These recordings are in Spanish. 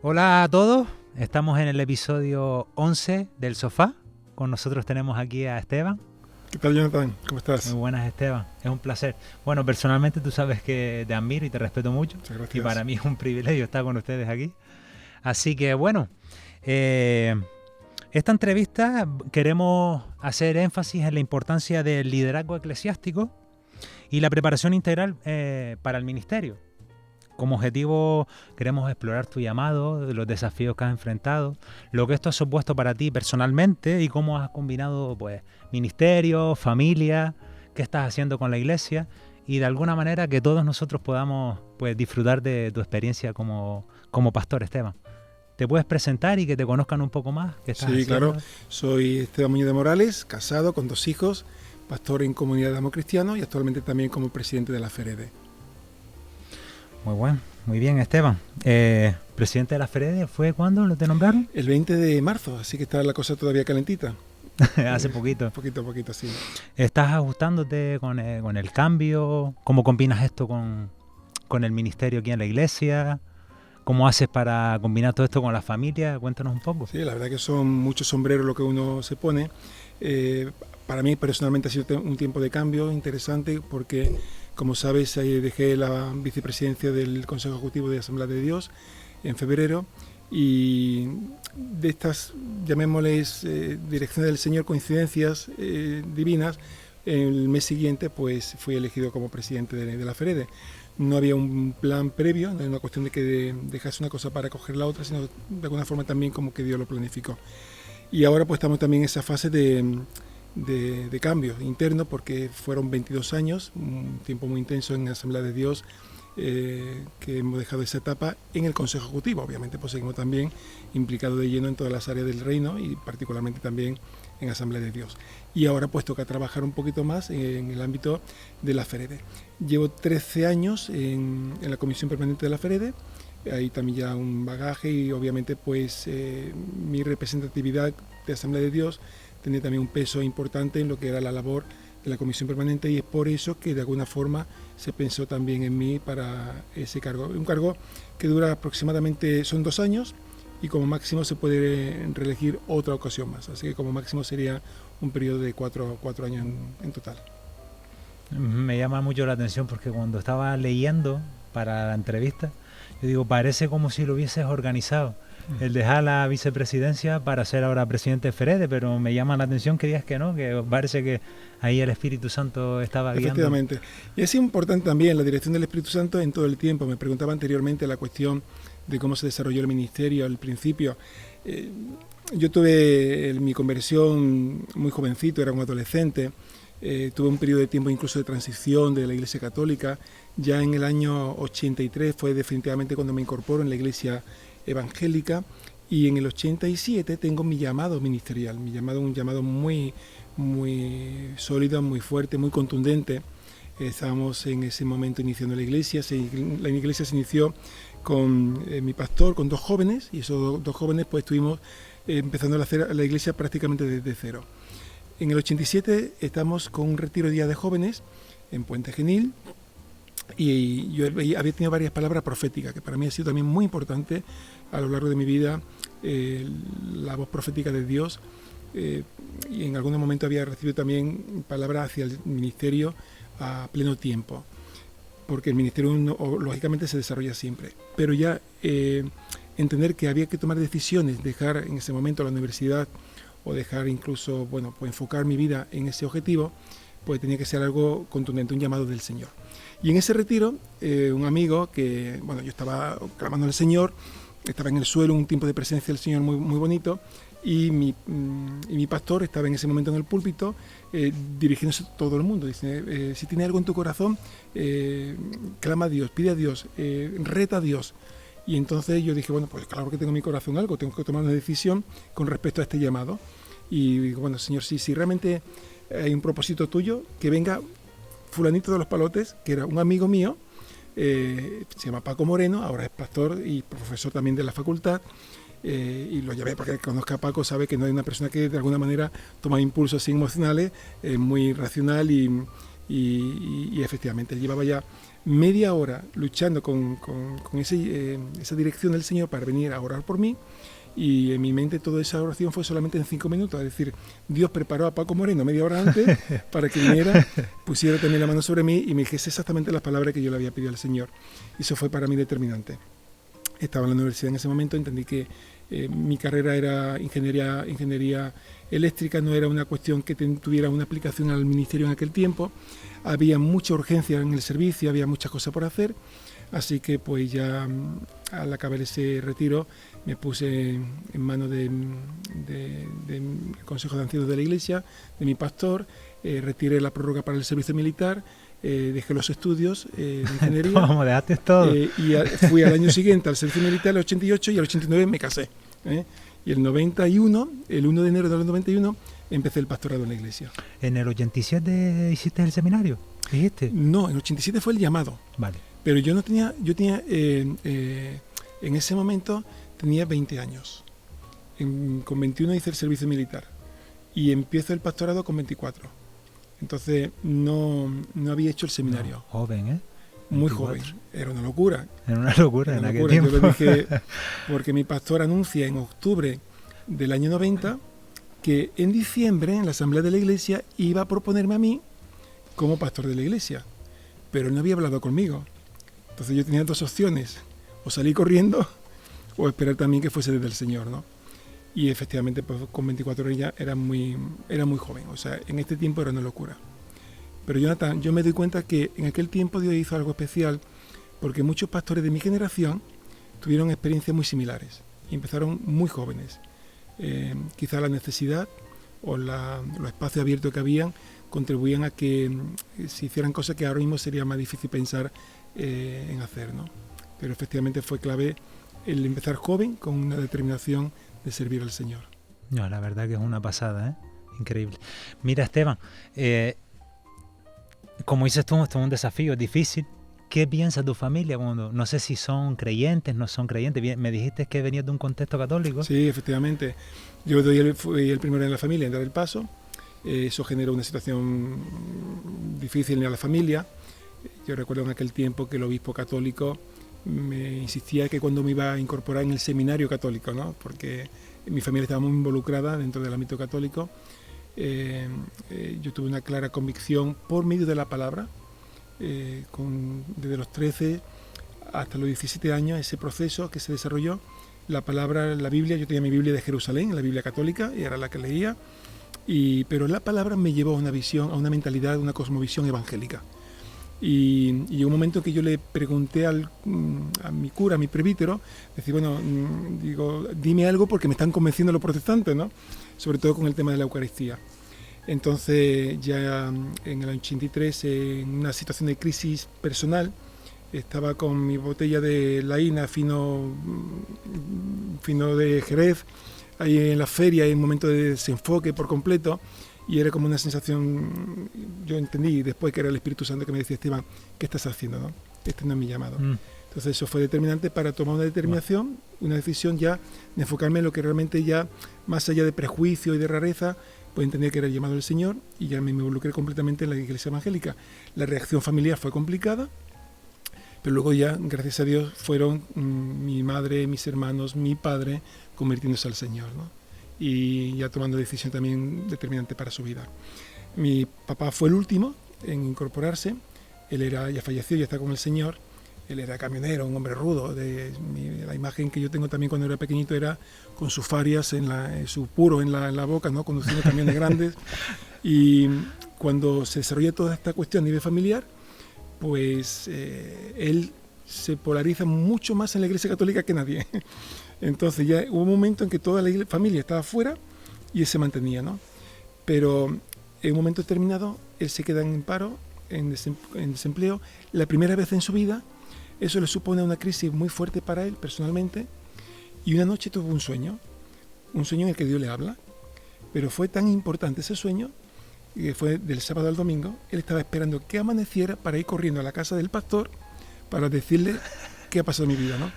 Hola a todos, estamos en el episodio 11 del Sofá. Con nosotros tenemos aquí a Esteban. ¿Qué tal, Jonathan? ¿Cómo estás? Muy buenas, Esteban, es un placer. Bueno, personalmente tú sabes que te admiro y te respeto mucho. Muchas gracias. Y para mí es un privilegio estar con ustedes aquí. Así que bueno, eh, esta entrevista queremos hacer énfasis en la importancia del liderazgo eclesiástico y la preparación integral para el ministerio. Como objetivo queremos explorar tu llamado, los desafíos que has enfrentado, lo que esto ha supuesto para ti personalmente y cómo has combinado pues ministerio, familia, qué estás haciendo con la iglesia y de alguna manera que todos nosotros podamos pues disfrutar de tu experiencia como pastor, Esteban. ¿Te puedes presentar y que te conozcan un poco más? ¿Qué estás Sí, haciendo? claro. Soy Esteban Muñoz de Morales, casado con 2 hijos, pastor en Comunidad de Amo Cristiano y actualmente también como presidente de la FEREDE. Muy bueno, muy bien, Esteban. Presidente de la FEREDE, ¿fue cuándo te nombraron? El 20 de marzo, así que está la cosa todavía calentita. Hace poquito. Poquito a poquito, sí. ¿Estás ajustándote con el cambio? ¿Cómo combinas esto con el ministerio aquí en la iglesia? ¿Cómo haces para combinar todo esto con la familia? Cuéntanos un poco. Sí, la verdad que son muchos sombreros lo que uno se pone. Para mí personalmente ha sido un tiempo de cambio interesante porque, como sabes, dejé la vicepresidencia del Consejo Ejecutivo de Asamblea de Dios en febrero y de estas, llamémosles, direcciones del Señor, coincidencias divinas, el mes siguiente pues fui elegido como presidente de la FEREDE. No había un plan previo, no era una cuestión de que dejase una cosa para coger la otra, sino de alguna forma también como que Dios lo planificó. Y ahora pues estamos también en esa fase de cambio interno porque fueron 22 años, un tiempo muy intenso en la Asamblea de Dios, que hemos dejado esa etapa en el Consejo Ejecutivo. Obviamente pues seguimos también implicados de lleno en todas las áreas del reino y particularmente también en Asamblea de Dios. Y ahora pues toca trabajar un poquito más en el ámbito de la FEREDE. Llevo 13 años en la Comisión Permanente de la FEREDE, ahí también ya un bagaje y obviamente pues mi representatividad de Asamblea de Dios tenía también un peso importante en lo que era la labor de la Comisión Permanente y es por eso que de alguna forma se pensó también en mí para ese cargo. Un cargo que dura aproximadamente, son 2 años y como máximo se puede reelegir otra ocasión más, así que como máximo sería un periodo de 4 años en total. Me llama mucho la atención porque cuando estaba leyendo para la entrevista, yo digo, parece como si lo hubieses organizado, el dejar la vicepresidencia para ser ahora presidente de FEREDE, pero me llama la atención que digas que no, que parece que ahí el Espíritu Santo estaba guiando. Efectivamente. Y es importante también la dirección del Espíritu Santo en todo el tiempo. Me preguntaba anteriormente la cuestión de cómo se desarrolló el ministerio al principio. Yo tuve mi conversión muy jovencito, era un adolescente. Tuve un periodo de tiempo incluso de transición de la Iglesia Católica. Ya en el año 83 fue definitivamente cuando me incorporo en la Iglesia Evangélica y en el 87 tengo mi llamado ministerial, un llamado muy sólido, muy fuerte, muy contundente. Estábamos en ese momento iniciando la iglesia se inició con mi pastor, con 2 jóvenes y esos 2 jóvenes pues estuvimos empezando a hacer la iglesia prácticamente desde cero. En el 87 estamos con un retiro de día de jóvenes en Puente Genil y yo había tenido varias palabras proféticas que para mí ha sido también muy importante a lo largo de mi vida, la voz profética de Dios, y en algún momento había recibido también palabras hacia el ministerio a pleno tiempo, porque el ministerio lógicamente se desarrolla siempre, pero ya entender que había que tomar decisiones, dejar en ese momento la universidad o dejar incluso, bueno, pues enfocar mi vida en ese objetivo, pues tenía que ser algo contundente, un llamado del Señor. Y en ese retiro, un amigo que, bueno, yo estaba clamando al Señor, estaba en el suelo, un tiempo de presencia del Señor muy, muy bonito, y mi pastor estaba en ese momento en el púlpito dirigiéndose a todo el mundo. Dice, si tiene algo en tu corazón, clama a Dios, pide a Dios, reta a Dios. Y entonces yo dije, bueno, pues claro que tengo en mi corazón algo, tengo que tomar una decisión con respecto a este llamado. Y digo, bueno, Señor, si realmente hay un propósito tuyo, que venga fulanito de los Palotes, que era un amigo mío, se llama Paco Moreno, ahora es pastor y profesor también de la facultad, y lo llamé porque el que conozca a Paco sabe que no hay una persona que de alguna manera toma impulsos así emocionales, muy racional y Y efectivamente, él llevaba ya media hora luchando con esa dirección del Señor para venir a orar por mí, y en mi mente toda esa oración fue solamente en 5 minutos. Es decir, Dios preparó a Paco Moreno media hora antes para que viniera, pusiera también la mano sobre mí y me dijese exactamente las palabras que yo le había pedido al Señor. Y eso fue para mí determinante. Estaba en la universidad en ese momento, entendí que mi carrera era ingeniería eléctrica, no era una cuestión que tuviera una aplicación al ministerio en aquel tiempo. Había mucha urgencia en el servicio, había muchas cosas por hacer, así que pues ya al acabar ese retiro me puse en manos del Consejo de Ancianos de la Iglesia, de mi pastor, retiré la prórroga para el servicio militar, dejé los estudios de ingeniería. ¿Cómo dejaste todo? Y fui al año siguiente al servicio militar, el 88, y al 89 me casé. Y el 91, el 1 de enero del 91, empecé el pastorado en la iglesia. ¿En el 87 hiciste el seminario? ¿Dijiste? No, en el 87 fue el llamado. Vale. Pero yo tenía en ese momento tenía 20 años. Con 21 hice el servicio militar y empiezo el pastorado con 24. Entonces no había hecho el seminario. No, joven, ¿eh? Muy 24. joven. Era una locura. Era una locura en aquel tiempo. Yo lo dije porque mi pastor anuncia en octubre del año 90 que en diciembre en la asamblea de la iglesia iba a proponerme a mí como pastor de la iglesia, pero él no había hablado conmigo. Entonces yo tenía 2 opciones: o salir corriendo o esperar también que fuese desde el Señor, ¿no? Y efectivamente pues, con 24 años ya era muy joven. O sea, en este tiempo era una locura. Pero Jonathan, yo me doy cuenta que en aquel tiempo Dios hizo algo especial, porque muchos pastores de mi generación tuvieron experiencias muy similares y empezaron muy jóvenes. Quizá la necesidad o los espacios abiertos que habían contribuían a que se hicieran cosas que ahora mismo sería más difícil pensar en hacer, ¿no? Pero efectivamente fue clave el empezar joven con una determinación de servir al Señor. No, la verdad que es una pasada, ¿eh? Increíble. Mira, Esteban, como dices tú, esto es un desafío, es difícil. ¿Qué piensa tu familia cuando, no sé si son creyentes, no son creyentes? Me dijiste que venías de un contexto católico. Sí, efectivamente. Yo fui el primero en la familia en dar el paso. Eso generó una situación difícil en la familia. Yo recuerdo en aquel tiempo que el obispo católico me insistía que cuando me iba a incorporar en el seminario católico, ¿no? Porque mi familia estaba muy involucrada dentro del ámbito católico. Yo tuve una clara convicción por medio de la palabra, desde los 13 hasta los 17 años, ese proceso que se desarrolló, la palabra, la Biblia. Yo tenía mi Biblia de Jerusalén, la Biblia católica, y era la que leía, pero la palabra me llevó a una visión, a una mentalidad, una cosmovisión evangélica. Y llegó un momento que yo le pregunté a mi cura, a mi presbítero, decir, bueno, digo, dime algo porque me están convenciendo los protestantes, ¿no? Sobre todo con el tema de la Eucaristía. Entonces, ya en el 83, en una situación de crisis personal, estaba con mi botella de laína fino de Jerez, ahí en la feria, en un momento de desenfoque por completo, y era como una sensación, yo entendí después que era el Espíritu Santo que me decía, Esteban, ¿qué estás haciendo, no? Este no es mi llamado. Entonces eso fue determinante para tomar una determinación, una decisión ya de enfocarme en lo que realmente ya, más allá de prejuicio y de rareza, pues entendía que era el llamado del Señor, y ya me involucré completamente en la iglesia evangélica. La reacción familiar fue complicada, pero luego ya, gracias a Dios, fueron mi madre, mis hermanos, mi padre, convirtiéndose al Señor, ¿no? Y ya tomando decisión también determinante para su vida. Mi papá fue el último en incorporarse. Él ya falleció, ya está con el Señor. Él era camionero, un hombre rudo. La imagen que yo tengo también cuando era pequeñito era con sus farias, su puro en la boca, ¿no? Conduciendo camiones grandes. Y cuando se desarrolla toda esta cuestión a nivel familiar, pues él se polariza mucho más en la Iglesia Católica que nadie. Entonces ya hubo un momento en que toda la familia estaba fuera y él se mantenía, ¿no? Pero en un momento determinado él se queda en paro, en desempleo, la primera vez en su vida. Eso le supone una crisis muy fuerte para él personalmente, y una noche tuvo un sueño en el que Dios le habla, pero fue tan importante ese sueño que fue del sábado al domingo. Él estaba esperando que amaneciera para ir corriendo a la casa del pastor para decirle qué ha pasado en mi vida, ¿no?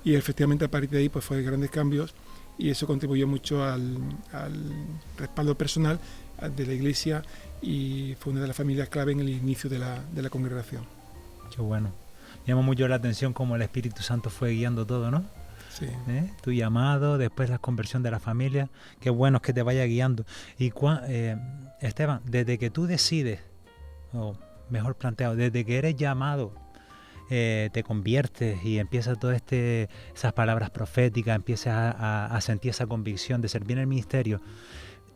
Y efectivamente a partir de ahí pues fue grandes cambios, y eso contribuyó mucho al respaldo personal de la iglesia y fue una de las familias clave en el inicio de la congregación. Qué bueno. Me llamó mucho la atención cómo el Espíritu Santo fue guiando todo, ¿no? Sí. Tu llamado, después la conversión de la familia. Qué bueno es que te vaya guiando. Y Esteban, desde que tú decides, o mejor planteado, desde que eres llamado, te conviertes y empiezas todas esas palabras proféticas, empiezas a sentir esa convicción de servir en el ministerio.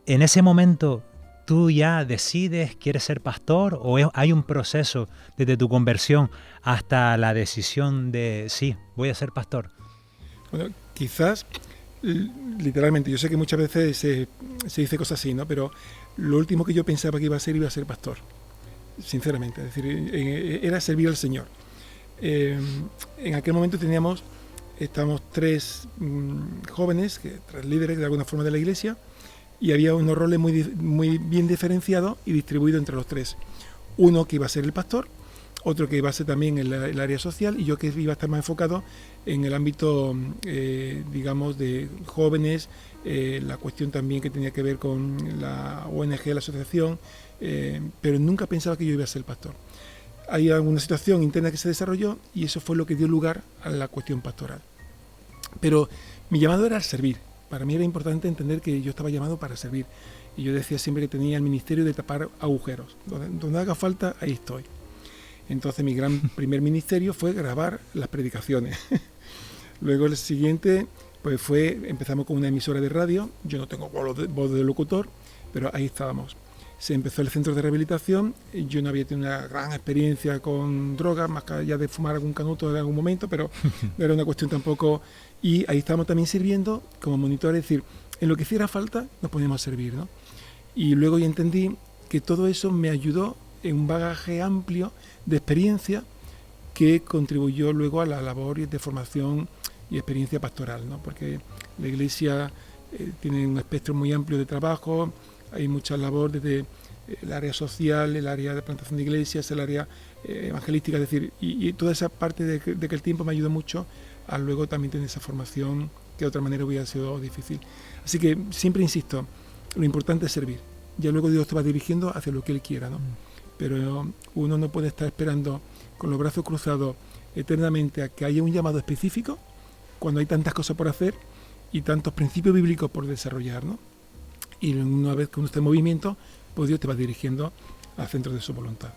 En ese momento, ¿tú ya decides, quieres ser pastor, o hay un proceso desde tu conversión hasta la decisión de, sí, voy a ser pastor? Bueno, quizás, literalmente, yo sé que muchas veces se dice cosas así, ¿no? Pero lo último que yo pensaba que iba a ser pastor, sinceramente. Es decir, era servir al Señor. En aquel momento estábamos tres jóvenes, tres líderes de alguna forma de la iglesia, y había unos roles muy bien diferenciados y distribuidos entre los tres. Uno que iba a ser el pastor, otro que iba a ser también el área social, y yo que iba a estar más enfocado en el ámbito, digamos, de jóvenes, la cuestión también que tenía que ver con la ONG, la asociación, pero nunca pensaba que yo iba a ser pastor. Hay alguna situación interna que se desarrolló y eso fue lo que dio lugar a la cuestión pastoral. Pero mi llamado era servir. Para mí era importante entender que yo estaba llamado para servir. Y yo decía siempre que tenía el ministerio de tapar agujeros. Donde haga falta, ahí estoy. Entonces mi primer ministerio fue grabar las predicaciones. Luego el siguiente pues empezamos con una emisora de radio. Yo no tengo voz de locutor, pero ahí estábamos. Se empezó el centro de rehabilitación. Yo no había tenido una gran experiencia con drogas, más que allá de fumar algún canuto en algún momento, pero no era una cuestión tampoco. Y ahí estábamos también sirviendo como monitores, es decir, en lo que hiciera falta nos poníamos a servir, ¿no? Y luego ya entendí que todo eso me ayudó en un bagaje amplio de experiencia que contribuyó luego a la labor de formación y experiencia pastoral, ¿no? Porque la iglesia tiene un espectro muy amplio de trabajo, hay mucha labor desde el área social, el área de plantación de iglesias, el área evangelística, es decir, y toda esa parte de que el tiempo me ayudó mucho a luego también tener esa formación que de otra manera hubiera sido difícil. Así que siempre insisto, lo importante es servir. Ya luego Dios te va dirigiendo hacia lo que Él quiera, ¿no? Pero uno no puede estar esperando con los brazos cruzados eternamente a que haya un llamado específico cuando hay tantas cosas por hacer y tantos principios bíblicos por desarrollar, ¿no? Y una vez que uno está en movimiento, pues Dios te va dirigiendo al centro de su voluntad.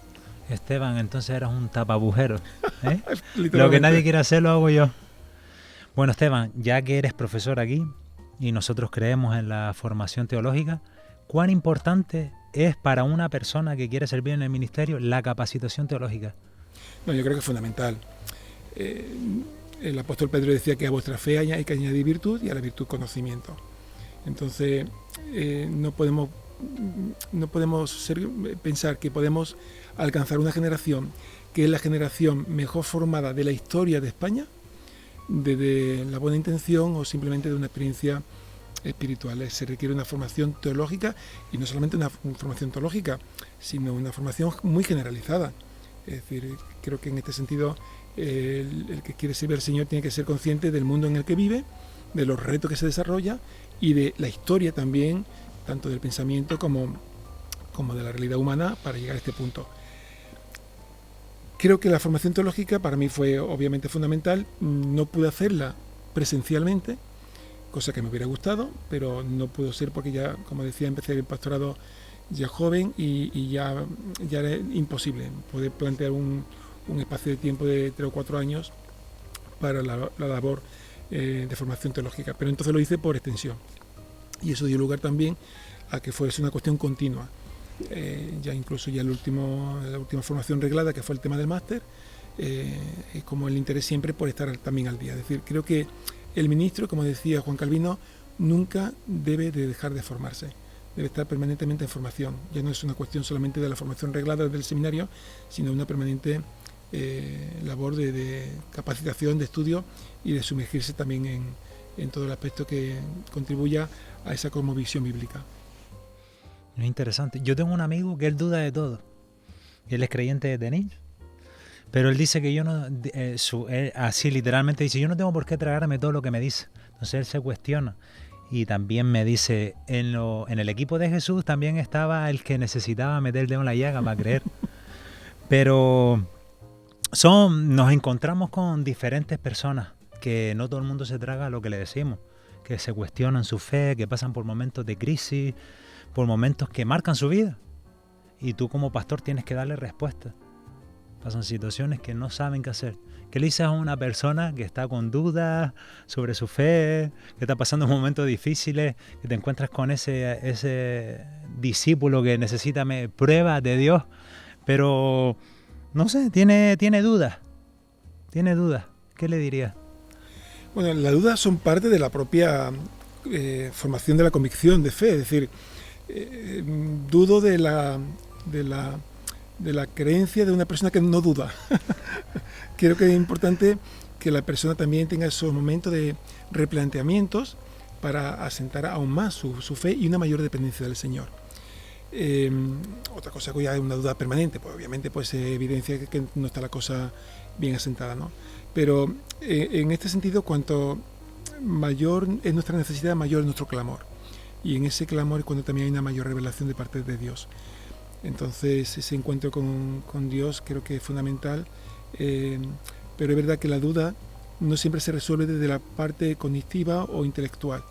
Esteban, entonces eras un tapabujeros, ¿eh? Lo que nadie quiere hacer lo hago yo. Bueno, Esteban, ya que eres profesor aquí y nosotros creemos en la formación teológica, ¿cuán importante es para una persona que quiere servir en el ministerio la capacitación teológica? No, yo creo que es fundamental. El apóstol Pedro decía que a vuestra fe hay que añadir virtud y a la virtud conocimiento. Entonces, no podemos pensar que podemos alcanzar una generación que es la generación mejor formada de la historia de España, desde la buena intención o simplemente de una experiencia espiritual. Se requiere una formación teológica y no solamente una formación teológica, sino una formación muy generalizada. Es decir, creo que en este sentido el que quiere servir al Señor tiene que ser consciente del mundo en el que vive, de los retos que se desarrolla y de la historia también, tanto del pensamiento como de la realidad humana para llegar a este punto. Creo que la formación teológica para mí fue obviamente fundamental. No pude hacerla presencialmente, cosa que me hubiera gustado, pero no pudo ser porque ya, como decía, empecé el pastorado ya joven y ya era imposible poder plantear un espacio de tiempo de 3 o 4 años para la labor de formación teológica, pero entonces lo hice por extensión y eso dio lugar también a que fuese una cuestión continua. Ya incluso ya la última formación reglada, que fue el tema del máster, es como el interés siempre por estar también al día. Es decir, creo que el ministro, como decía Juan Calvino, nunca debe de dejar de formarse, debe estar permanentemente en formación. Ya no es una cuestión solamente de la formación reglada del seminario, sino una permanente labor de capacitación, de estudio y de sumergirse también en todo el aspecto que contribuya a esa cosmovisión bíblica. Es interesante. Yo tengo un amigo que él duda de todo. Él es creyente de niño, pero él dice que yo no, él así literalmente dice, yo no tengo por qué tragarme todo lo que me dice. Entonces él se cuestiona. Y también me dice, en el equipo de Jesús también estaba el que necesitaba meter el dedo en la llaga para creer. Pero nos encontramos con diferentes personas, que no todo el mundo se traga lo que le decimos, que se cuestionan su fe, que pasan por momentos de crisis, por momentos que marcan su vida. Y tú como pastor tienes que darle respuesta. Pasan situaciones que no saben qué hacer. ¿Qué le dices a una persona que está con dudas sobre su fe, que está pasando momentos difíciles, que te encuentras con ese discípulo que necesita pruebas de Dios, pero no sé, tiene dudas? Tiene dudas. ¿Qué le dirías? Bueno, las dudas son parte de la propia formación de la convicción de fe. Es decir, dudo de la creencia de una persona que no duda. Creo que es importante que la persona también tenga esos momentos de replanteamientos para asentar aún más su fe y una mayor dependencia del Señor. Otra cosa que ya es una duda permanente, pues obviamente pues evidencia que no está la cosa bien asentada, ¿no? Pero en este sentido, cuanto mayor es nuestra necesidad, mayor es nuestro clamor. Y en ese clamor es cuando también hay una mayor revelación de parte de Dios. Entonces ese encuentro con Dios creo que es fundamental, pero es verdad que la duda no siempre se resuelve desde la parte cognitiva o intelectual,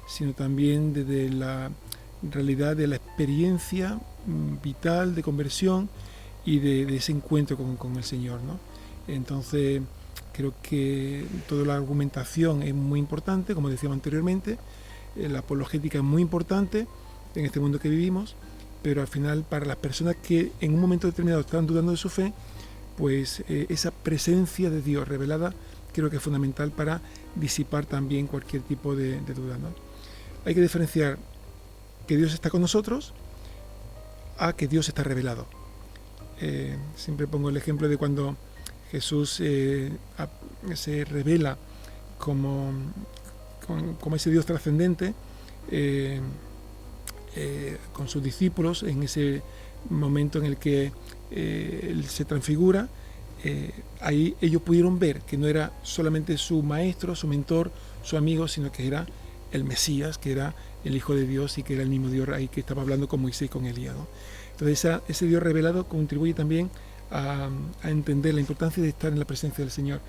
sino también desde la realidad de la experiencia vital de conversión y de ese encuentro con el Señor, ¿no? Entonces creo que toda la argumentación es muy importante, como decíamos anteriormente, la apologética es muy importante en este mundo que vivimos, pero al final para las personas que en un momento determinado están dudando de su fe, pues esa presencia de Dios revelada creo que es fundamental para disipar también cualquier tipo de duda, ¿no? Hay que diferenciar que Dios está con nosotros a que Dios está revelado. Siempre pongo el ejemplo de cuando Jesús se revela como ese Dios trascendente con sus discípulos en ese momento en el que Él se transfigura. Ahí ellos pudieron ver que no era solamente su maestro, su mentor, su amigo, sino que era el Mesías, que era el Hijo de Dios y que era el mismo Dios ahí que estaba hablando con Moisés y con Elías, ¿no? Entonces ese Dios revelado contribuye también a entender la importancia de estar en la presencia del Señor.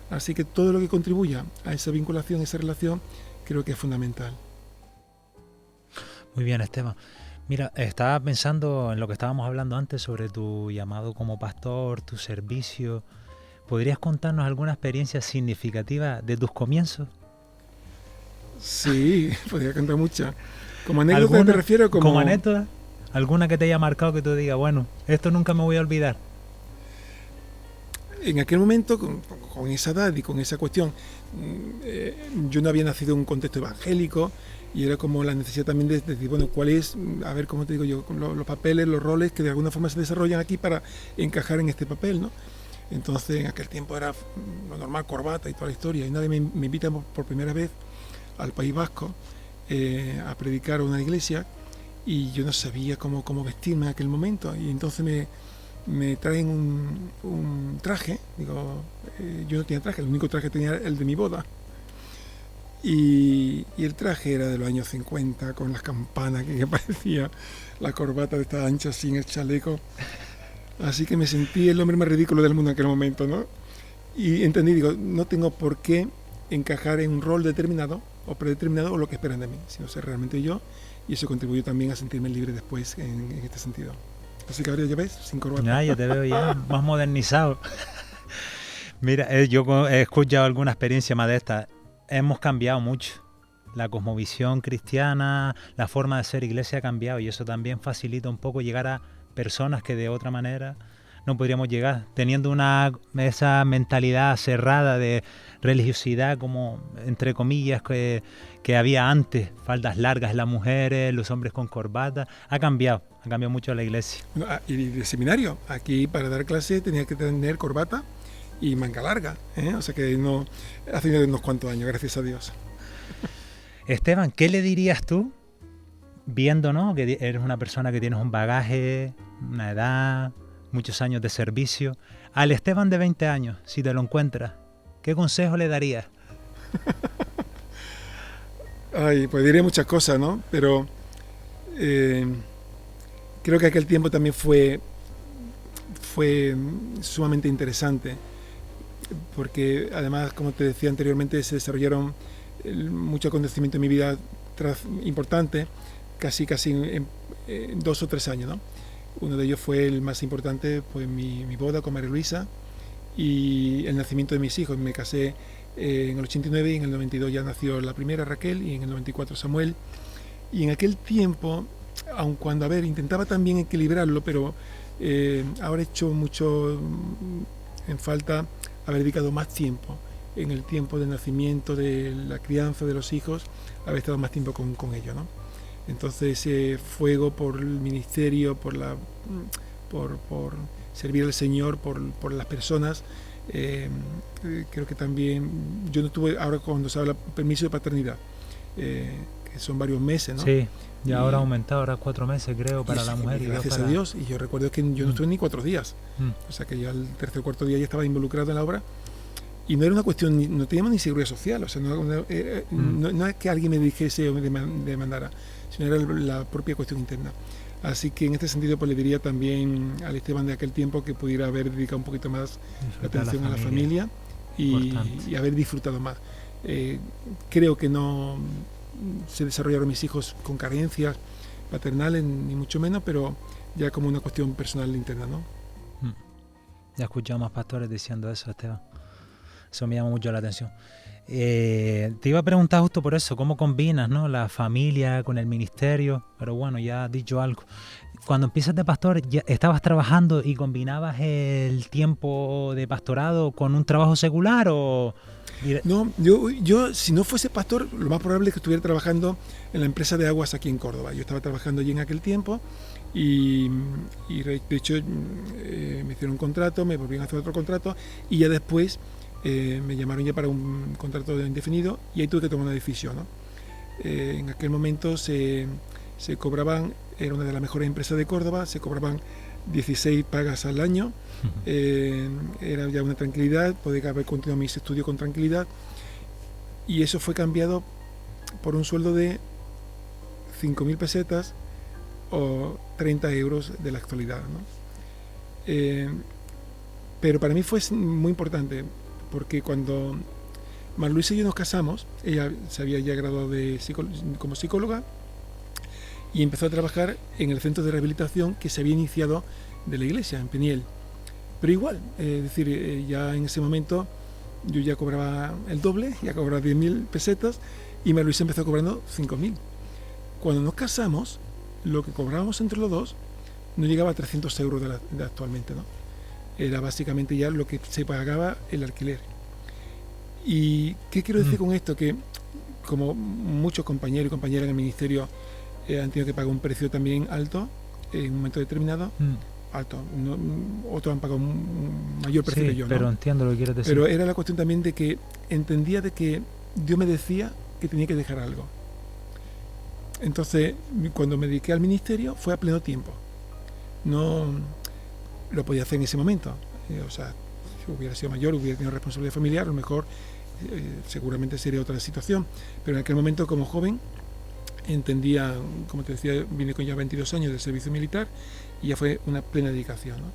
Así que todo lo que contribuya a esa vinculación, esa relación, creo que es fundamental. Muy bien, Esteban. Mira, estaba pensando en lo que estábamos hablando antes sobre tu llamado como pastor, tu servicio. ¿Podrías contarnos alguna experiencia significativa de tus comienzos? Sí, podría contar muchas. ¿Como anécdota te refieres? ¿Como anécdota? ¿Alguna que te haya marcado que tú digas, bueno, esto nunca me voy a olvidar? En aquel momento, con esa edad y con esa cuestión, yo no había nacido en un contexto evangélico y era como la necesidad también de decir, bueno, ¿cuál es, a ver, cómo te digo yo, los papeles, los roles que de alguna forma se desarrollan aquí para encajar en este papel, ¿no? Entonces, en aquel tiempo era lo normal, corbata y toda la historia, y nadie me invita por primera vez al País Vasco a predicar a una iglesia y yo no sabía cómo vestirme en aquel momento, y entonces me traen un traje, digo, yo no tenía traje, el único traje que tenía era el de mi boda. Y el traje era de los años 50, con las campanas que parecía, la corbata de esta ancha sin el chaleco. Así que me sentí el hombre más ridículo del mundo en aquel momento, ¿no? Y entendí, digo, no tengo por qué encajar en un rol determinado o predeterminado o lo que esperan de mí, sino ser realmente yo, y eso contribuyó también a sentirme libre después en este sentido. Así que ahora ya ves, sin corbata. Ya, yo te veo ya más modernizado. Mira, yo he escuchado alguna experiencia más de esta. Hemos cambiado mucho. La cosmovisión cristiana, la forma de ser iglesia ha cambiado y eso también facilita un poco llegar a personas que de otra manera no podríamos llegar, teniendo esa mentalidad cerrada de religiosidad como, entre comillas, que había antes, faldas largas en las mujeres, los hombres con corbata. Ha cambiado mucho la iglesia. Y de seminario, aquí para dar clase tenía que tener corbata y manga larga, o sea que no, hace unos cuantos años, gracias a Dios. Esteban, ¿qué le dirías tú, viendo, ¿no?, que eres una persona que tienes un bagaje, una edad, muchos años de servicio, al Esteban de 20 años, si te lo encuentras, ¿qué consejo le darías? Ay, pues diré muchas cosas, ¿no? Pero eh, creo que aquel tiempo también fue sumamente interesante, porque además, como te decía anteriormente, se desarrollaron mucho acontecimiento en mi vida importante, casi en 2 o 3 años, ¿no? Uno de ellos fue el más importante, pues mi boda con María Luisa y el nacimiento de mis hijos. Me casé en el 89 y en el 92 ya nació la primera, Raquel, y en el 94 Samuel. Y en aquel tiempo, aun cuando, a ver, intentaba también equilibrarlo, pero ahora he hecho mucho en falta haber dedicado más tiempo en el tiempo del nacimiento, de la crianza de los hijos, haber estado más tiempo con ellos, ¿no? Entonces, fuego por el ministerio, por servir al Señor, por las personas. Creo que también yo no tuve, ahora cuando se habla permiso de paternidad, que son varios meses, ¿no? Sí, y ahora ha aumentado, ahora 4 meses creo para la mujer. Gracias a Dios. Y yo recuerdo que yo no estuve ni 4 días. O sea que ya el tercer o cuarto día ya estaba involucrado en la obra. Y no era una cuestión, no teníamos ni seguridad social, o sea, no es que alguien me dijese o me demandara, sino era la propia cuestión interna. Así que en este sentido pues le diría también al Esteban de aquel tiempo que pudiera haber dedicado un poquito más la atención a la familia y haber disfrutado más. Creo que no se desarrollaron mis hijos con carencias paternales, ni mucho menos, pero ya como una cuestión personal interna, ¿no? Ya he escuchado más pastores diciendo eso, Esteban. Eso me llama mucho la atención. Te iba a preguntar justo por eso, ¿cómo combinas, ¿no?, la familia con el ministerio? Pero bueno, ya has dicho algo. Cuando empiezas de pastor, ¿ya estabas trabajando y combinabas el tiempo de pastorado con un trabajo secular o...? No, yo si no fuese pastor, lo más probable es que estuviera trabajando en la empresa de aguas aquí en Córdoba. Yo estaba trabajando allí en aquel tiempo y de hecho me hicieron un contrato, me volvieron a hacer otro contrato y ya después me llamaron ya para un contrato indefinido y ahí tuve que tomar una decisión, ¿no? En aquel momento se cobraban, era una de las mejores empresas de Córdoba, se cobraban 16 pagas al año. Era ya una tranquilidad, poder haber continuado mis estudios con tranquilidad, y eso fue cambiado por un sueldo de 5.000 pesetas o 30 euros de la actualidad, ¿no? Pero para mí fue muy importante porque cuando María Luisa y yo nos casamos, ella se había ya graduado como psicóloga y empezó a trabajar en el centro de rehabilitación que se había iniciado de la iglesia, en Peniel. Pero igual, es decir, ya en ese momento yo ya cobraba el doble, ya cobraba 10.000 pesetas y María Luisa empezó cobrando 5.000. Cuando nos casamos, lo que cobrábamos entre los dos no llegaba a 300 euros de actualmente, ¿no? Era básicamente ya lo que se pagaba el alquiler. ¿Y qué quiero decir con esto? Que como muchos compañeros y compañeras en el ministerio han tenido que pagar un precio también alto en un momento determinado, alto, no, otros han pagado un mayor precio que yo, ¿no? Pero entiendo lo que quieres decir. Pero era la cuestión también de que entendía de que Dios me decía que tenía que dejar algo. Entonces, cuando me dediqué al ministerio fue a pleno tiempo. No lo podía hacer en ese momento. O sea, si hubiera sido mayor, hubiera tenido responsabilidad familiar, a lo mejor seguramente sería otra situación. Pero en aquel momento, como joven, entendía, como te decía, vine con ya 22 años de servicio militar y ya fue una plena dedicación, ¿no?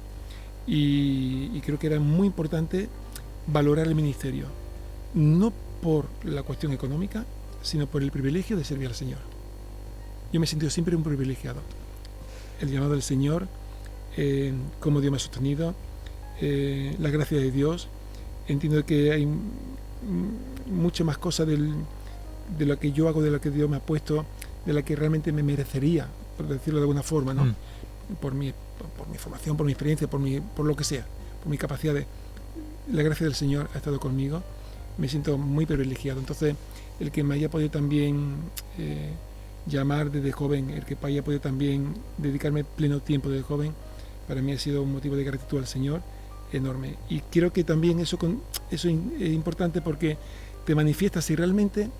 Y creo que era muy importante valorar el ministerio, no por la cuestión económica, sino por el privilegio de servir al Señor. Yo me he sentido siempre un privilegiado. El llamado del Señor, cómo Dios me ha sostenido, la gracia de Dios. Entiendo que hay muchas más cosas de lo que yo hago, de lo que Dios me ha puesto, de la que realmente me merecería, por decirlo de alguna forma, ¿no? Por mi formación, por mi experiencia, por lo que sea, por mi capacidad la gracia del Señor ha estado conmigo. Me siento muy privilegiado. Entonces, el que me haya podido también llamar desde joven, el que haya podido también dedicarme pleno tiempo desde joven, para mí ha sido un motivo de gratitud al Señor enorme. Y creo que también eso es importante porque te manifiesta si realmente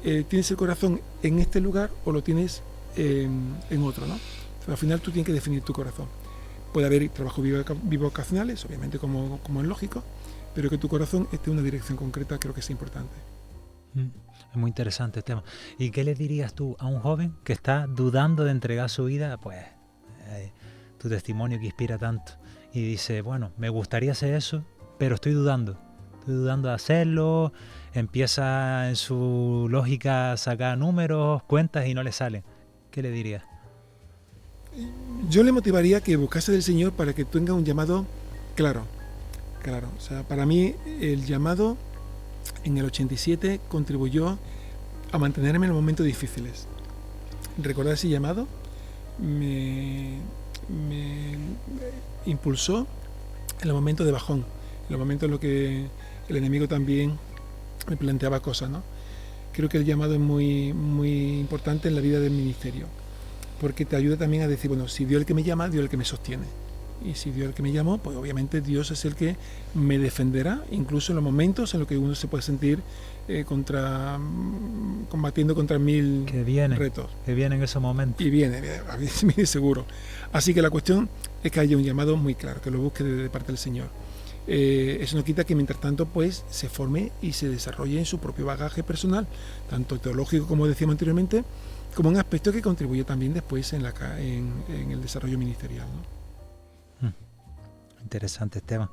tienes el corazón en este lugar o lo tienes en otro, ¿no? O sea, al final tú tienes que definir tu corazón. Puede haber trabajos bivocacionales, obviamente como es lógico, pero que tu corazón esté en una dirección concreta creo que es importante. Mm, Es muy interesante el tema. ¿Y qué le dirías tú a un joven que está dudando de entregar su vida? Pues tu testimonio que inspira tanto. Y dice, bueno, me gustaría hacer eso, pero estoy dudando. Estoy dudando de hacerlo. Empieza en su lógica a sacar números, cuentas y no le salen. ¿Qué le dirías? Yo le motivaría que buscase del Señor para que tenga un llamado claro, claro. O sea, para mí el llamado en el 87 contribuyó a mantenerme en los momentos difíciles. Recordar ese llamado me impulsó en los momentos de bajón, en los momentos en los que el enemigo también me planteaba cosas, ¿no? Creo que el llamado es muy, muy importante en la vida del ministerio, porque te ayuda también a decir, bueno, si Dios es el que me llama, Dios es el que me sostiene. Y si Dios es el que me llamó, pues obviamente Dios es el que me defenderá, incluso en los momentos en los que uno se puede sentir combatiendo contra mil retos. Que viene en esos momentos. Y viene seguro. Así que la cuestión es que haya un llamado muy claro, que lo busque de parte del Señor. Eso no quita que mientras tanto pues se forme y se desarrolle en su propio bagaje personal, tanto teológico como decíamos anteriormente, como un aspecto que contribuye también después en el desarrollo ministerial, ¿no? Interesante, Esteban.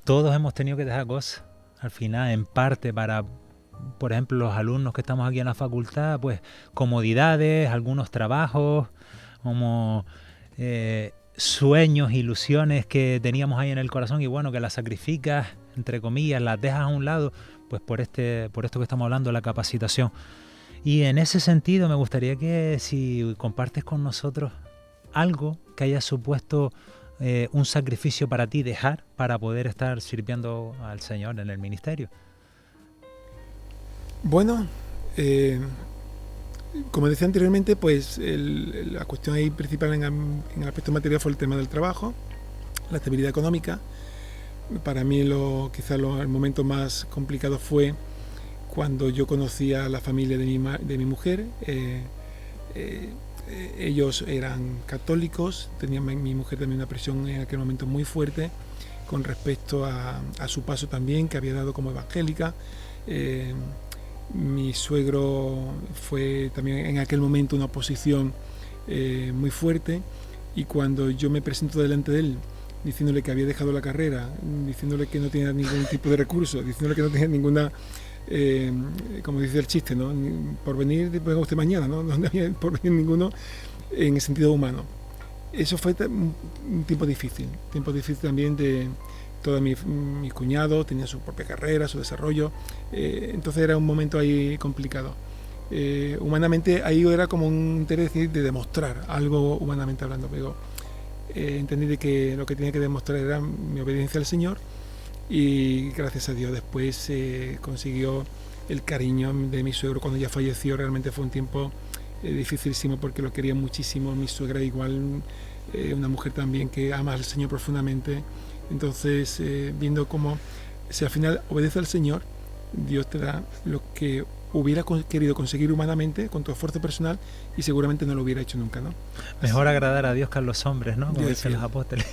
Todos hemos tenido que dejar cosas al final, en parte para, por ejemplo, los alumnos que estamos aquí en la facultad, pues comodidades, algunos trabajos, como sueños, ilusiones que teníamos ahí en el corazón y bueno, que las sacrificas, entre comillas, las dejas a un lado, pues por esto que estamos hablando, la capacitación. Y en ese sentido me gustaría que si compartes con nosotros algo que haya supuesto un sacrificio para ti dejar para poder estar sirviendo al Señor en el ministerio. Bueno, como decía anteriormente, pues la cuestión ahí principal en el aspecto material fue el tema del trabajo, la estabilidad económica. Para mí quizá el momento más complicado fue cuando yo conocí a la familia de mi mujer. Ellos eran católicos, tenía mi mujer también una presión en aquel momento muy fuerte con respecto a su paso también, que había dado como evangélica. Mi suegro fue también en aquel momento una oposición muy fuerte, y cuando yo me presento delante de él diciéndole que había dejado la carrera, diciéndole que no tenía ningún tipo de recurso, diciéndole que no tenía ninguna... como dice el chiste, ¿no? Por venir, venga usted mañana, ¿no? No había por venir ninguno en el sentido humano. Eso fue un tiempo difícil también de todos mis cuñados, tenían su propia carrera, su desarrollo, entonces era un momento ahí complicado. Humanamente ahí era como un interés de demostrar algo humanamente hablando, pero entendí de que lo que tenía que demostrar era mi obediencia al Señor. Y gracias a Dios después consiguió el cariño de mi suegro cuando ya falleció. Realmente fue un tiempo dificilísimo porque lo quería muchísimo. Mi suegra igual, una mujer también que ama al Señor profundamente. Entonces viendo cómo si al final obedece al Señor, Dios te da lo que hubiera querido conseguir humanamente con tu esfuerzo personal y seguramente no lo hubiera hecho nunca, ¿no? Mejor agradar a Dios que a los hombres, ¿no? Como dicen los apóstoles.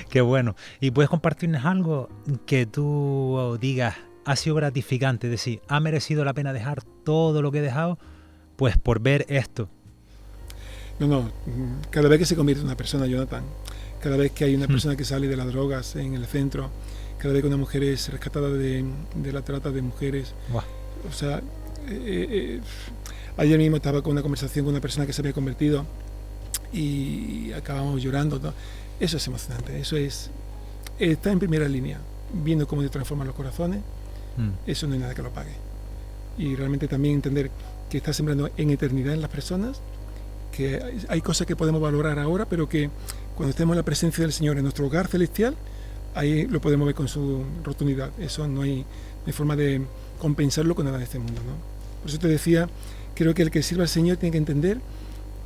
Qué bueno. ¿Y puedes compartirnos algo que tú digas, ha sido gratificante, es decir, ha merecido la pena dejar todo lo que he dejado, pues por ver esto? No, cada vez que se convierte en una persona, Jonathan, cada vez que hay una persona que sale de las drogas en el centro, cada vez que una mujer es rescatada de la trata de mujeres, Buah. O sea, ayer mismo estaba con una conversación con una persona que se había convertido y acabamos llorando, ¿no? Eso es emocionante, eso es estar en primera línea, viendo cómo Dios transforma los corazones. Eso no hay nada que lo pague. Y realmente también entender que está sembrando en eternidad en las personas, que hay cosas que podemos valorar ahora, pero que cuando estemos en la presencia del Señor en nuestro hogar celestial, ahí lo podemos ver con su rotundidad. Eso no hay forma de compensarlo con nada de este mundo, ¿no? Por eso te decía, creo que el que sirva al Señor tiene que entender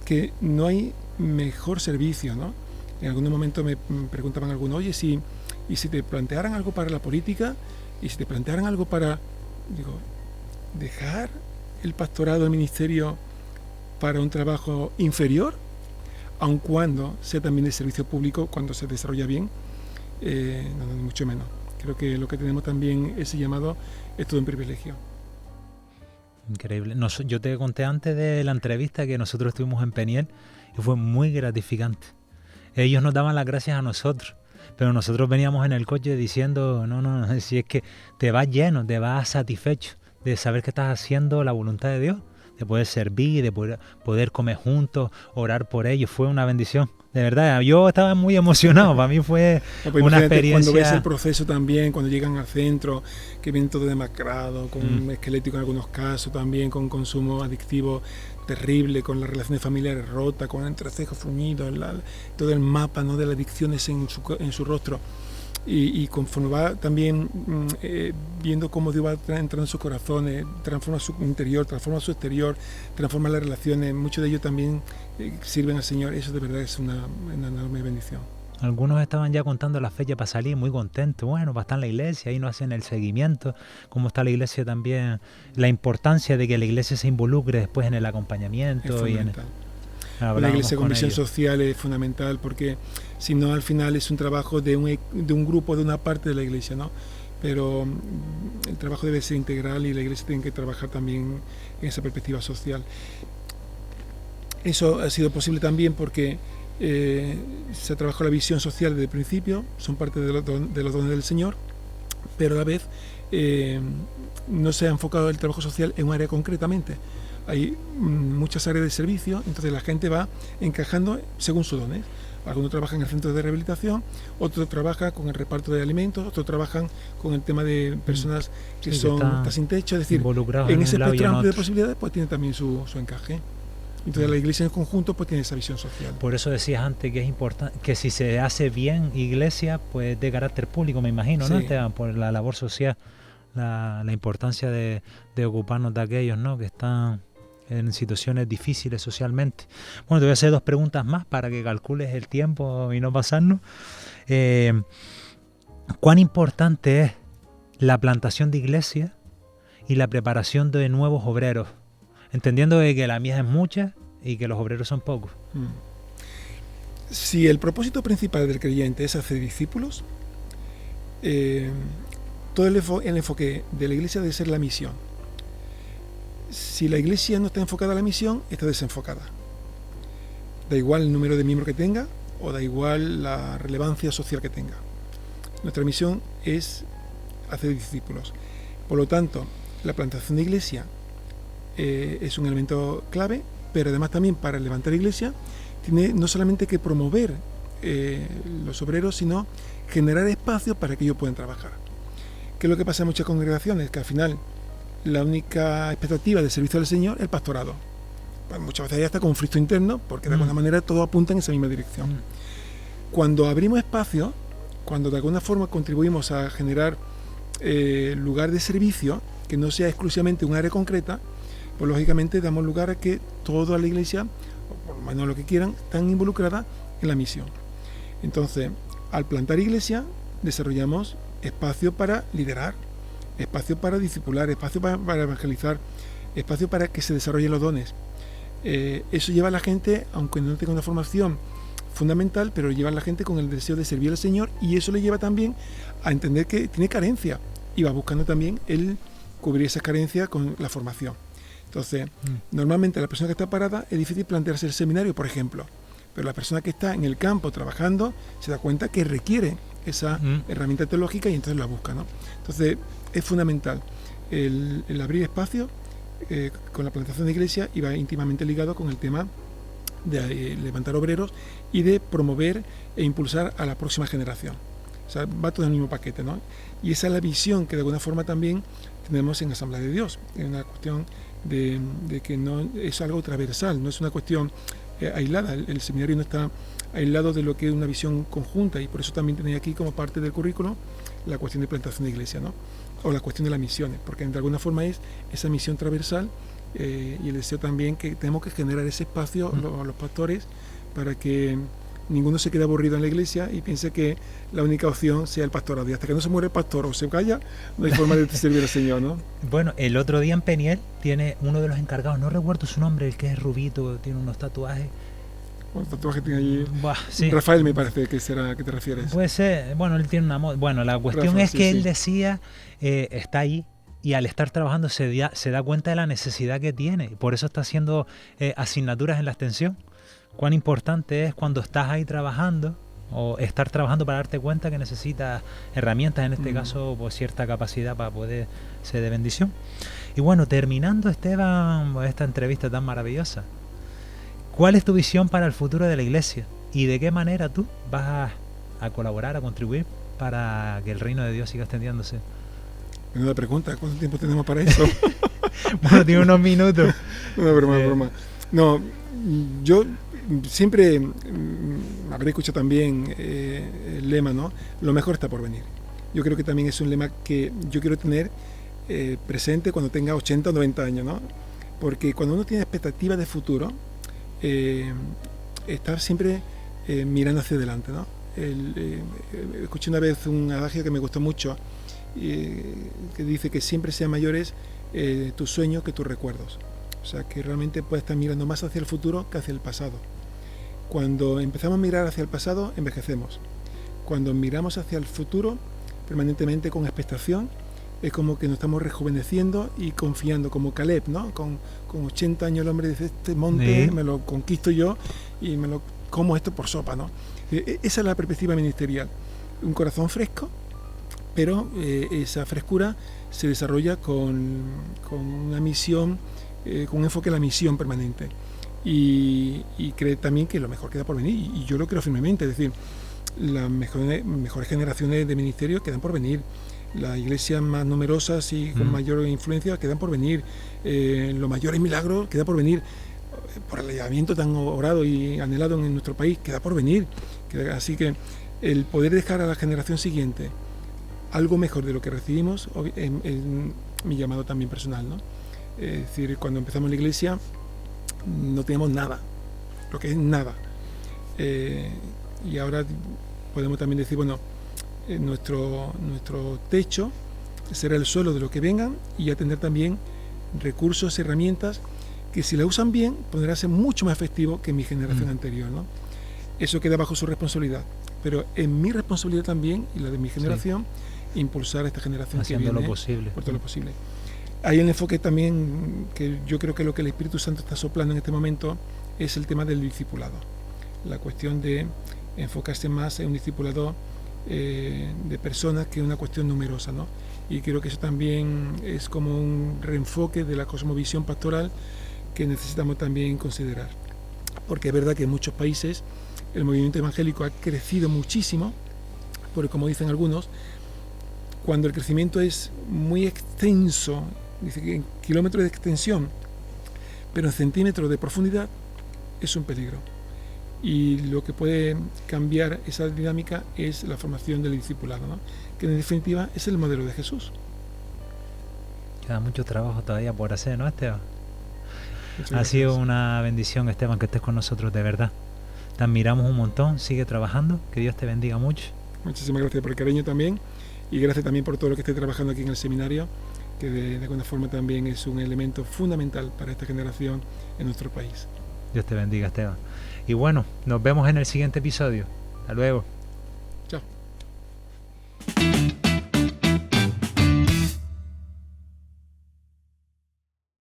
que no hay mejor servicio, ¿no? En algún momento me preguntaban algunos, oye, y si te plantearan algo para la política, y si te plantearan algo para, digo, dejar el pastorado, el ministerio para un trabajo inferior, aun cuando sea también el servicio público, cuando se desarrolla bien, no, mucho menos. Creo que lo que tenemos también, ese llamado, es todo un privilegio. Increíble. Yo te conté antes de la entrevista que nosotros estuvimos en Peniel y fue muy gratificante. Ellos nos daban las gracias a nosotros, pero nosotros veníamos en el coche diciendo, no, si es que te vas lleno, te vas satisfecho de saber que estás haciendo la voluntad de Dios, de poder servir, de poder comer juntos, orar por ellos. Fue una bendición. De verdad, yo estaba muy emocionado. Para mí fue una experiencia. Cuando ves el proceso también, cuando llegan al centro, que vienen todo demacrado, con esquelético en algunos casos, también con consumo adictivo terrible, con las relaciones familiares rotas, con el entrecejo fruñido, todo el mapa, ¿no?, de las adicciones en su rostro. Y conforme va también viendo cómo Dios va entrando en sus corazones, transforma su interior, transforma su exterior, transforma las relaciones, muchos de ellos también sirven al Señor. Eso de verdad es una enorme bendición. Algunos estaban ya contando la fecha para salir, muy contentos. Bueno, va a estar en la iglesia, ahí no hacen el seguimiento. Cómo está la iglesia también, la importancia de que la iglesia se involucre después en el acompañamiento. Es fundamental. La iglesia con misión social es fundamental, porque si no, al final es un trabajo de un grupo, de una parte de la iglesia, ¿no? Pero el trabajo debe ser integral y la iglesia tiene que trabajar también en esa perspectiva social. Eso ha sido posible también porque se trabajó la visión social desde el principio, son parte de los dones del Señor, pero a la vez no se ha enfocado el trabajo social en un área concretamente. Hay muchas áreas de servicio, entonces la gente va encajando según sus dones. Algunos trabajan en el centro de rehabilitación, otros trabajan con el reparto de alimentos, otros trabajan con el tema de personas que están sin techo. Es decir, en ese espectro amplio de posibilidades pues tiene también su encaje. Entonces la iglesia en conjunto pues tiene esa visión social. Por eso decías antes que es importante que si se hace bien iglesia, pues de carácter público, me imagino, ¿no, Esteban? Por la labor social, la importancia de ocuparnos de aquellos, ¿no?, que están en situaciones difíciles socialmente. Bueno, te voy a hacer 2 preguntas más para que calcules el tiempo y no pasarnos. ¿Cuán importante es la plantación de iglesia y la preparación de nuevos obreros? Entendiendo que la mía es mucha y que los obreros son pocos. Si el propósito principal del creyente es hacer discípulos, todo el enfoque de la iglesia debe ser la misión. Si la iglesia no está enfocada a la misión, está desenfocada. Da igual el número de miembros que tenga o da igual la relevancia social que tenga. Nuestra misión es hacer discípulos. Por lo tanto, la plantación de iglesia es un elemento clave, pero además también para levantar iglesia tiene no solamente que promover los obreros, sino generar espacios para que ellos puedan trabajar. ¿Qué es lo que pasa en muchas congregaciones? Que al final la única expectativa de servicio al Señor es el pastorado. Pues muchas veces hay hasta conflicto interno, porque de alguna manera todo apunta en esa misma dirección. Cuando abrimos espacio, cuando de alguna forma contribuimos a generar lugar de servicio, que no sea exclusivamente un área concreta, pues lógicamente damos lugar a que toda la iglesia, o por lo menos lo que quieran, están involucradas en la misión. Entonces, al plantar iglesia, desarrollamos espacio para liderar, espacio para discipular, espacio para evangelizar, espacio para que se desarrollen los dones. Eso lleva a la gente, aunque no tenga una formación fundamental, pero lleva a la gente con el deseo de servir al Señor, y eso le lleva también a entender que tiene carencia y va buscando también el cubrir esa carencia con la formación. Entonces, normalmente la persona que está parada es difícil plantearse el seminario, por ejemplo, pero la persona que está en el campo trabajando se da cuenta que requiere esa herramienta teológica y entonces la busca, ¿no? Entonces, es fundamental el abrir espacio con la plantación de iglesia, y va íntimamente ligado con el tema de levantar obreros y de promover e impulsar a la próxima generación. O sea, va todo en el mismo paquete, ¿no? Y esa es la visión que de alguna forma también tenemos en Asamblea de Dios. Es una cuestión de que no es algo transversal, no es una cuestión aislada. El seminario no está aislado de lo que es una visión conjunta, y por eso también tenéis aquí como parte del currículo la cuestión de plantación de iglesia, ¿no? O la cuestión de las misiones, porque de alguna forma es esa misión transversal, y el deseo también que tenemos que generar ese espacio a los pastores para que ninguno se quede aburrido en la iglesia y piense que la única opción sea el pastorado, y hasta que no se muere el pastor o se calla, no hay forma de servir al Señor, ¿no? Bueno, el otro día en Peniel tiene uno de los encargados, no recuerdo su nombre, el que es rubito, tiene unos tatuajes. Bueno, tatuaje tiene allí. Sí. Rafael, me parece que será que te refieres. Puede ser, bueno, él tiene una moda. Bueno, la cuestión Rafa, es que sí. él decía, está ahí, y al estar trabajando se da cuenta de la necesidad que tiene. Por eso está haciendo asignaturas en la extensión. Cuán importante es cuando estás ahí trabajando o estar trabajando para darte cuenta que necesitas herramientas, en este caso, pues cierta capacidad para poder ser de bendición. Y bueno, terminando, Esteban, esta entrevista tan maravillosa, ¿cuál es tu visión para el futuro de la iglesia? ¿Y de qué manera tú vas a colaborar, a contribuir para que el reino de Dios siga extendiéndose? Menuda pregunta, ¿cuánto tiempo tenemos para eso? Bueno, tiene unos minutos. No, broma. No, yo siempre habré escuchado también el lema, ¿no? Lo mejor está por venir. Yo creo que también es un lema que yo quiero tener presente cuando tenga 80 o 90 años, ¿no? Porque cuando uno tiene expectativas de futuro, estar siempre mirando hacia adelante, ¿no? Escuché una vez un adagio que me gustó mucho, que dice que siempre sean mayores tus sueños que tus recuerdos. O sea, que realmente puedes estar mirando más hacia el futuro que hacia el pasado. Cuando empezamos a mirar hacia el pasado, envejecemos. Cuando miramos hacia el futuro, permanentemente con expectación, es como que nos estamos rejuveneciendo y confiando, como Caleb, ¿no? Con 80 años el hombre dice, este monte me lo conquisto yo y me lo como esto por sopa, ¿no? Esa es la perspectiva ministerial. Un corazón fresco, pero esa frescura se desarrolla con una misión, con un enfoque en la misión permanente. Y cree también que lo mejor queda por venir, y yo lo creo firmemente, es decir, las mejores generaciones de ministerio quedan por venir, las iglesias más numerosas y con mayor influencia quedan por venir, los mayores milagros quedan por venir, por el llamamiento tan orado y anhelado en nuestro país queda por venir. Así que el poder dejar a la generación siguiente algo mejor de lo que recibimos es mi llamado también personal, ¿no? Es decir, cuando empezamos la iglesia no teníamos nada, lo que es nada, y ahora podemos también decir, bueno, nuestro techo será el suelo de lo que vengan, y atender también recursos, herramientas que si la usan bien podrá ser mucho más efectivo que mi generación anterior, ¿no? Eso queda bajo su responsabilidad, pero en mi responsabilidad también y la de mi generación, impulsar a esta generación haciendo que viene lo posible. por todo lo posible. Hay un enfoque también que yo creo que lo que el Espíritu Santo está soplando en este momento es el tema del discipulado, la cuestión de enfocarse más en un discipulado de personas que una cuestión numerosa, ¿no? Y creo que eso también es como un reenfoque de la cosmovisión pastoral que necesitamos también considerar, porque es verdad que en muchos países el movimiento evangélico ha crecido muchísimo, porque como dicen algunos, cuando el crecimiento es muy extenso, dice que en kilómetros de extensión, pero en centímetros de profundidad, es un peligro. Y lo que puede cambiar esa dinámica es la formación del discipulado, ¿no? Que en definitiva es el modelo de Jesús. Queda mucho trabajo todavía por hacer, ¿no, Esteban? Ha sido una bendición, Esteban, que estés con nosotros, de verdad. Te admiramos un montón, sigue trabajando, que Dios te bendiga mucho. Muchísimas gracias por el cariño también, y gracias también por todo lo que estés trabajando aquí en el seminario, que de alguna forma también es un elemento fundamental para esta generación en nuestro país. Dios te bendiga, Esteban. Y bueno, nos vemos en el siguiente episodio. Hasta luego. Chao.